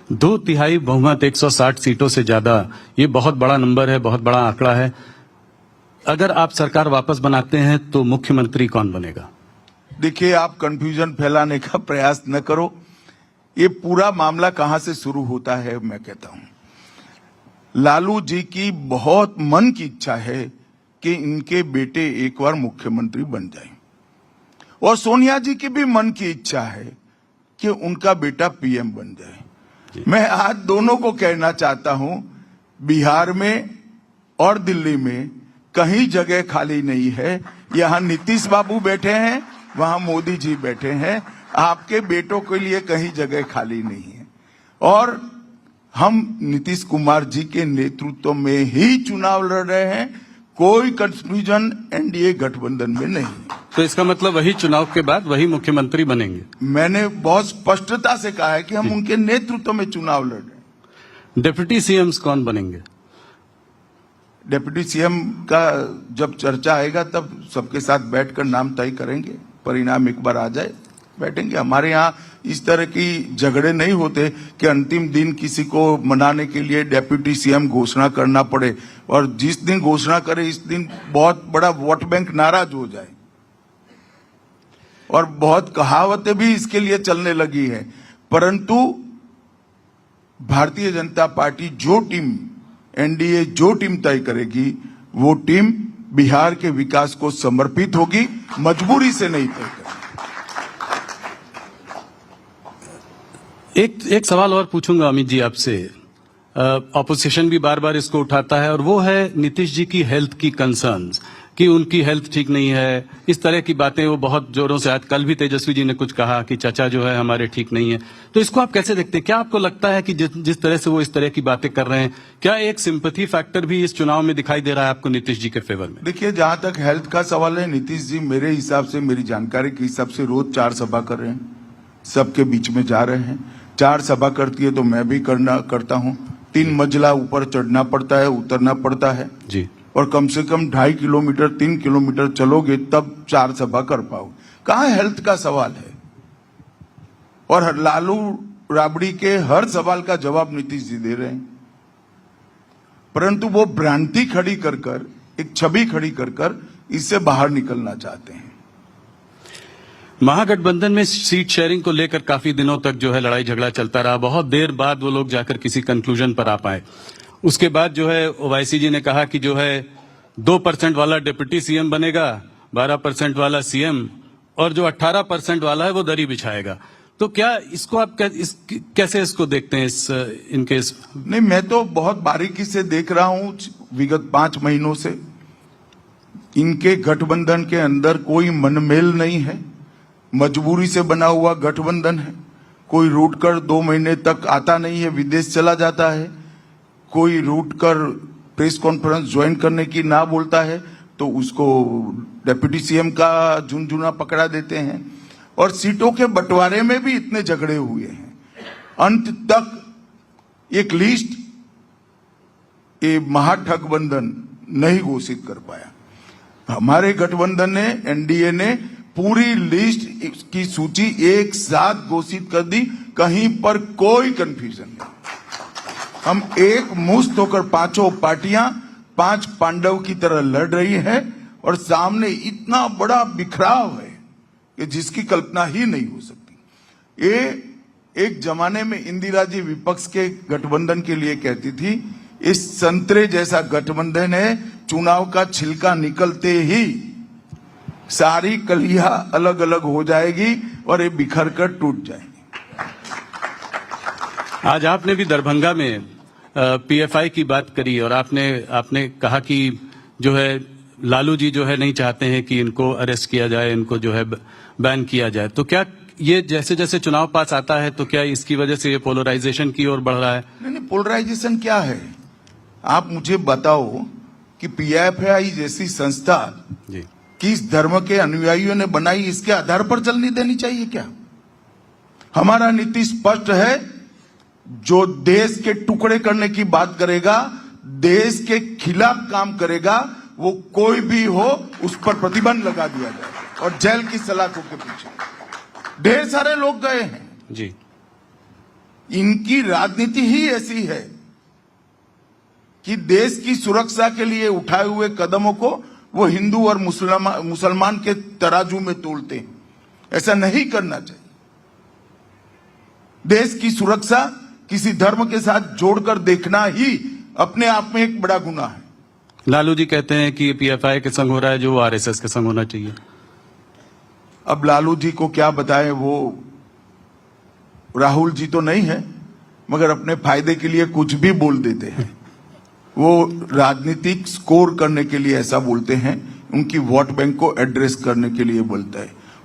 2/3 बहुमत 160 सीटों से ज्यादा, ये बहुत बड़ा नंबर है, बहुत बड़ा आंकड़ा है। अगर आप सरकार वापस बनाते हैं तो मुख्यमंत्री कौन बनेगा? देखिए, आप कंफ्यूजन फैलाने का प्रयास न करो। ये पूरा मामला कहां से शुरू होता है, मैं कहता हूं, लालू जी की बहुत मन की इच्छा है कि इनके बेटे एक बार मुख्यमंत्री बन जाएं, और सोनिया जी की भी मन की इच्छा है कि उनका बेटा पीएम बन जाए। मैं आज दोनों को कहना चाहता हूं, बिहार में और दिल्ली में कहीं जगह खाली नहीं है। यहां नीतीश बाबू बैठे हैं, वहां मोदी जी बैठे हैं। आपके बेटों के लिए कहीं जगह खाली नहीं है, और हम नीतीश कुमार जी के नेतृत्व में ही चुनाव लड़ रहे हैं। कोई कंफ्यूजन एनडीए गठबंधन में नहीं। तो इसका मतलब वही चुनाव के बाद वही मुख्यमंत्री बनेंगे? मैंने बहुत स्पष्टता से कहा है कि हम उनके नेतृत्व में चुनाव लड़ रहे हैं। डिप्टी सीएम कौन बनेंगे? डिप्टी सीएम का जब चर्चा आएगा तब सबके साथ बैठकर नाम तय करेंगे। परिणाम एक बार आ जाए, बैठेंगे। हमारे यहाँ इस तरह की झगड़े नहीं होते कि अंतिम दिन किसी को मनाने के लिए डिप्टी सीएम घोषणा करना पड़े, और जिस दिन घोषणा करे इस दिन बहुत बड़ा वोट बैंक नाराज हो जाए। और बहुत कहावतें भी इसके लिए चलने लगी है। परंतु भारतीय जनता पार्टी जो टीम, एनडीए जो टीम तय करेगी, वो टीम बिहार के विकास को समर्पित होगी, मजबूरी से नहीं तय करेगी। एक सवाल और पूछूंगा अमित जी आपसे। ऑपोजिशन भी बार बार इसको उठाता है, और वो है नीतीश जी की हेल्थ की कंसर्न्स, कि उनकी हेल्थ ठीक नहीं है, इस तरह की बातें वो बहुत जोरों से। आज कल भी तेजस्वी जी ने कुछ कहा कि चाचा जो है हमारे ठीक नहीं है। तो इसको आप कैसे देखते हैं? क्या आपको लगता है कि जिस तरह से वो इस तरह की बातें कर रहे हैं, क्या एक सिंपैथी फैक्टर भी इस चुनाव में दिखाई दे रहा है आपको नीतीश जी के फेवर में? देखिए, जहां तक हेल्थ का सवाल है, नीतीश जी मेरे हिसाब से, मेरी जानकारी के हिसाब से रोज 4 सभा कर रहे हैं, सबके बीच में जा रहे हैं। 4 सभा करती है तो मैं भी करता हूं। 3 मंजिला ऊपर चढ़ना पड़ता है, उतरना पड़ता है जी, और कम से कम 2.5 किलोमीटर 3 किलोमीटर चलोगे तब 4 सभा कर पाओगे। कहां हेल्थ का सवाल है? और लालू राबड़ी के हर सवाल का जवाब नीतीश जी दे रहे हैं, परंतु वो भ्रांति खड़ी कर एक छवि खड़ी कर इससे बाहर निकलना चाहते हैं। महागठबंधन में सीट शेयरिंग को लेकर काफी दिनों तक जो है लड़ाई झगड़ा चलता रहा। बहुत देर बाद वो लोग जाकर किसी कंक्लूजन पर आ पाए। उसके बाद जो है ओवैसी जी ने कहा कि जो है 2% वाला डिप्टी सीएम बनेगा, 12% वाला सीएम, और जो 18% वाला है वो दरी बिछाएगा। तो क्या इसको आप कैसे इसको देखते हैं? इनके नहीं, मैं तो बहुत बारीकी से देख रहा हूं विगत 5 महीनों से। इनके गठबंधन के अंदर कोई मनमेल नहीं है, मजबूरी से बना हुआ गठबंधन है। कोई रूट कर 2 महीने तक आता नहीं है, विदेश चला जाता है। कोई रूट कर प्रेस कॉन्फ्रेंस ज्वाइन करने की ना बोलता है तो उसको डिप्टी सीएम का झुनझुना पकड़ा देते हैं। और सीटों के बंटवारे में भी इतने झगड़े हुए हैं, अंत तक एक लिस्ट ये महागठबंधन नहीं घोषित कर पाया। हमारे गठबंधन ने, एनडीए ने पूरी लिस्ट की सूची एक साथ घोषित कर दी। कहीं पर कोई कंफ्यूजन नहीं। हम एक मुश्त होकर 5 पार्टियां 5 पांडव की तरह लड़ रही हैं, और सामने इतना बड़ा बिखराव है कि जिसकी कल्पना ही नहीं हो सकती। ये एक जमाने में इंदिरा जी विपक्ष के गठबंधन के लिए कहती थी, इस संतरे जैसा गठबंधन है, चुनाव का छिलका निकलते ही सारी कलियां अलग अलग हो जाएगी और ये बिखर कर टूट जाएगी। आज आपने भी दरभंगा में पीएफआई की बात करी, और आपने कहा कि जो है लालू जी जो है नहीं चाहते हैं कि इनको अरेस्ट किया जाए, इनको जो है बैन किया जाए। तो क्या ये जैसे जैसे चुनाव पास आता है तो क्या इसकी वजह से ये पोलराइजेशन की ओर बढ़ रहा है? नहीं, पोलराइजेशन क्या है? आप मुझे बताओ कि पीएफआई जैसी संस्था जी किस धर्म के अनुयायियों ने बनाई, इसके आधार पर चलनी देनी चाहिए क्या? हमारा नीति स्पष्ट है, जो देश के टुकड़े करने की बात करेगा, देश के खिलाफ काम करेगा, वो कोई भी हो उस पर प्रतिबंध लगा दिया जाए और जेल की सलाखों के पीछे ढेर सारे लोग गए हैं जी। इनकी राजनीति ही ऐसी है कि देश की सुरक्षा के लिए उठाए हुए कदमों को वो हिंदू और मुसलमान के तराजू में तोलते हैं। ऐसा नहीं करना चाहिए। देश की सुरक्षा किसी धर्म के साथ जोड़कर देखना ही अपने आप में एक बड़ा गुनाह है। लालू जी कहते हैं कि पीएफआई के संग हो रहा है जो आरएसएस के संग होना चाहिए। अब लालू जी को क्या बताएं, वो राहुल जी तो नहीं है, मगर अपने फायदे के लिए कुछ भी बोल देते हैं। वो राजनीतिक स्कोर करने के लिए ऐसा बोलते हैं, उनकी वोट बैंक को एड्रेस करने के लिए बोलता है।